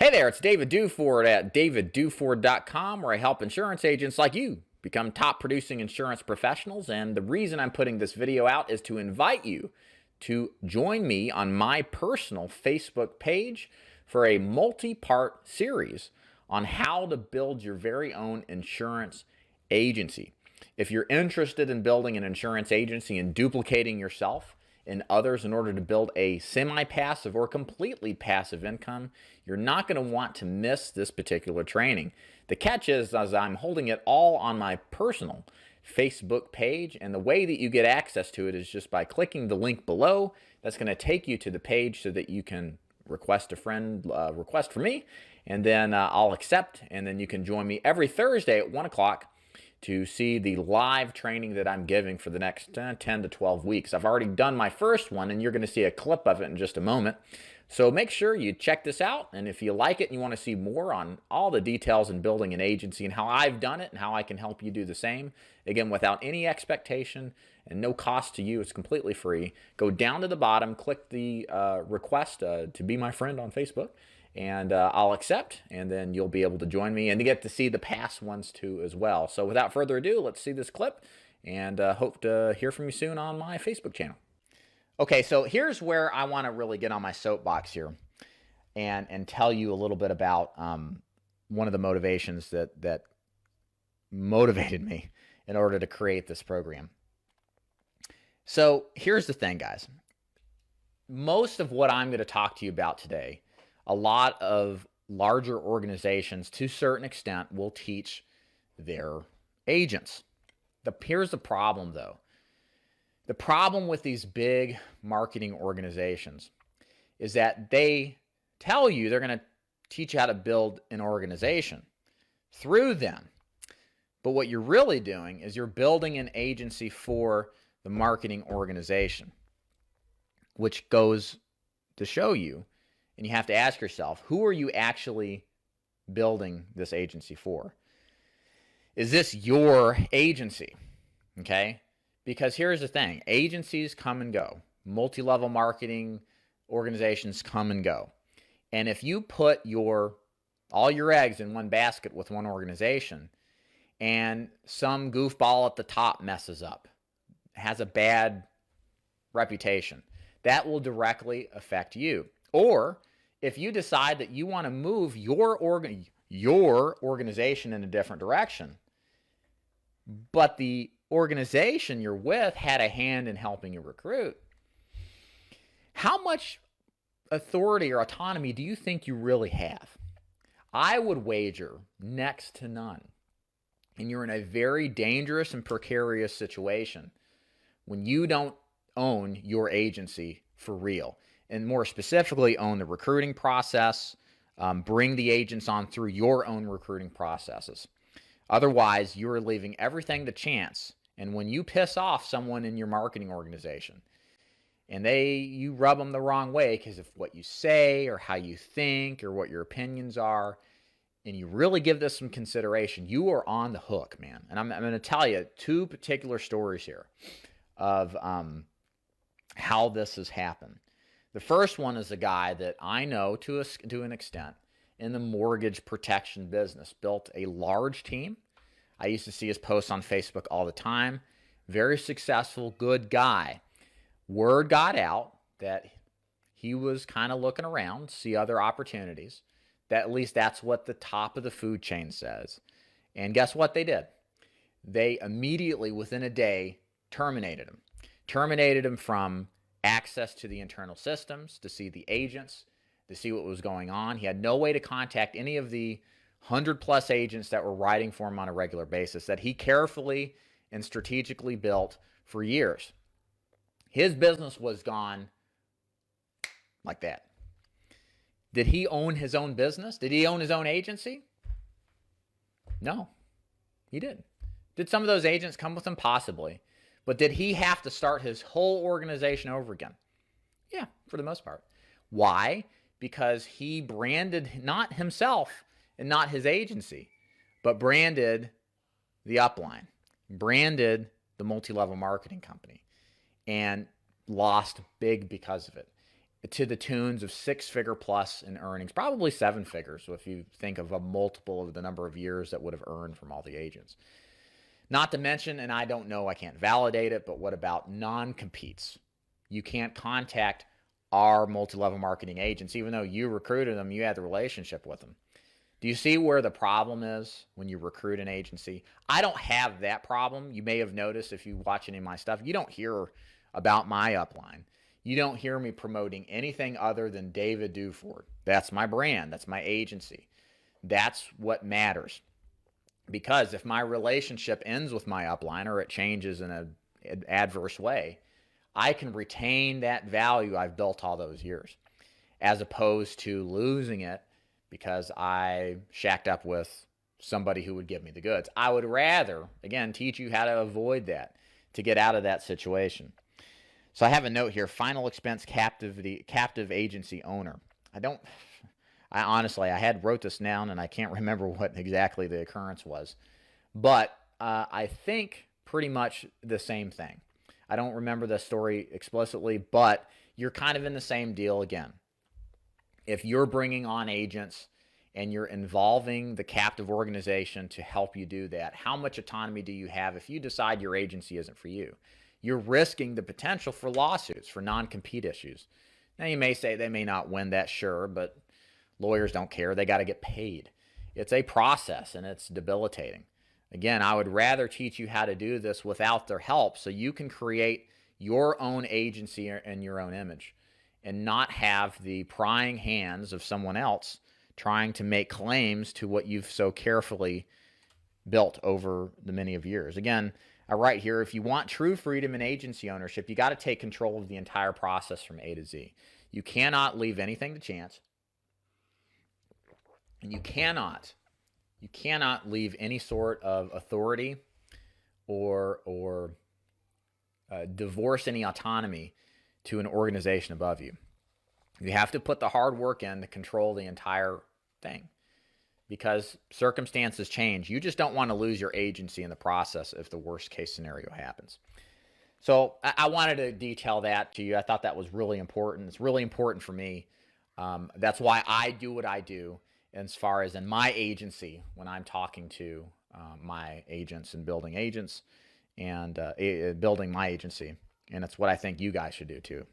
Hey there, it's David Duford at davidduford.com, where I help insurance agents like you become top producing insurance professionals. And the reason I'm putting this video out is to invite you to join me on my personal Facebook page for a multi-part series on how to build your very own insurance agency. If you're interested in building an insurance agency and duplicating yourself and others in order to build a semi-passive or completely passive income, you're not going to want to miss this particular training. The catch is, as I'm holding it all on my personal Facebook page, and the way that you get access to it is just by clicking the link below. That's going to take you to the page so that you can request a friend request for me, and then I'll accept, and then you can join me every Thursday at 1 o'clock to see the live training that I'm giving for the next 10 to 12 weeks. I've already done my first one, and you're going to see a clip of it in just a moment. So make sure you check this out, and if you like it and you want to see more on all the details in building an agency and how I've done it and how I can help you do the same, again, without any expectation and no cost to you, it's completely free. Go down to the bottom, click the request to be my friend on Facebook, and I'll accept, and then you'll be able to join me and you get to see the past ones too as well. So without further ado, let's see this clip, and hope to hear from you soon on my Facebook channel. Okay, so here's where I want to really get on my soapbox here and tell you a little bit about one of the motivations that motivated me in order to create this program. So here's the thing, guys. Most of what I'm going to talk to you about today, a lot of larger organizations, to a certain extent, will teach their agents. Here's the problem, though. The problem with these big marketing organizations is that they tell you they're going to teach you how to build an organization through them. But what you're really doing is you're building an agency for the marketing organization, which goes to show you, and you have to ask yourself, who are you actually building this agency for? Is this your agency? Okay? Because here's the thing, agencies come and go. Multi-level marketing organizations come and go. And if you put all your eggs in one basket with one organization, and some goofball at the top messes up, has a bad reputation, that will directly affect you. Or if you decide that you want to move your organization in a different direction, but the organization you're with had a hand in helping you recruit, how much authority or autonomy do you think you really have? I would wager next to none. And you're in a very dangerous and precarious situation when you don't own your agency for real, and more specifically own the recruiting process, bring the agents on through your own recruiting processes. Otherwise, you're leaving everything to chance. And when you piss off someone in your marketing organization and you rub them the wrong way because of what you say or how you think or what your opinions are, and you really give this some consideration, you are on the hook, man. And I'm going to tell you two particular stories here of how this has happened. The first one is a guy that I know to an extent in the mortgage protection business, built a large team. I used to see his posts on Facebook all the time. Very successful, good guy. Word got out that he was kind of looking around, see other opportunities. That at least that's what the top of the food chain says. And guess what they did? They immediately, within a day, terminated him. Terminated him from access to the internal systems, to see the agents, to see what was going on. He had no way to contact any of the 100+ agents that were writing for him on a regular basis that he carefully and strategically built for years. His business was gone like that. Did he own his own business? Did he own his own agency? No, he didn't. Did some of those agents come with him? Possibly. But did he have to start his whole organization over again? Yeah, for the most part. Why? Because he branded not himself and not his agency, but branded the upline, branded the multi-level marketing company, and lost big because of it. to the tunes of 6-figure plus in earnings, probably 7 figures. So if you think of a multiple of the number of years that would have earned from all the agents. Not to mention, and I don't know, I can't validate it, but what about non-competes? You can't contact our multi-level marketing agents, even though you recruited them, you had the relationship with them. Do you see where the problem is when you recruit an agency? I don't have that problem. You may have noticed if you watch any of my stuff, you don't hear about my upline. You don't hear me promoting anything other than David Duford. That's my brand. That's my agency. That's what matters. Because if my relationship ends with my upline or it changes in an adverse way, I can retain that value I've built all those years, as opposed to losing it because I shacked up with somebody who would give me the goods. I would rather, again, teach you how to avoid that, to get out of that situation. So I have a note here: final expense captive agency owner. I honestly, I had wrote this down and I can't remember what exactly the occurrence was, but I think pretty much the same thing. I don't remember the story explicitly, but you're kind of in the same deal again. If you're bringing on agents and you're involving the captive organization to help you do that, how much autonomy do you have if you decide your agency isn't for you? You're risking the potential for lawsuits, for non-compete issues. Now, you may say they may not win that, sure, but lawyers don't care. They got to get paid. It's a process, and it's debilitating. Again, I would rather teach you how to do this without their help so you can create your own agency and your own image and not have the prying hands of someone else trying to make claims to what you've so carefully built over the many of years. Again, I write here, if you want true freedom in agency ownership, you got to take control of the entire process from A to Z. You cannot leave anything to chance. And you cannot leave any sort of authority or divorce any autonomy to an organization above you. You have to put the hard work in to control the entire thing because circumstances change. You just don't want to lose your agency in the process if the worst case scenario happens. So I wanted to detail that to you. I thought that was really important. It's really important for me. That's why I do what I do as far as in my agency when I'm talking to my agents and building agents and building my agency. And it's what I think you guys should do too.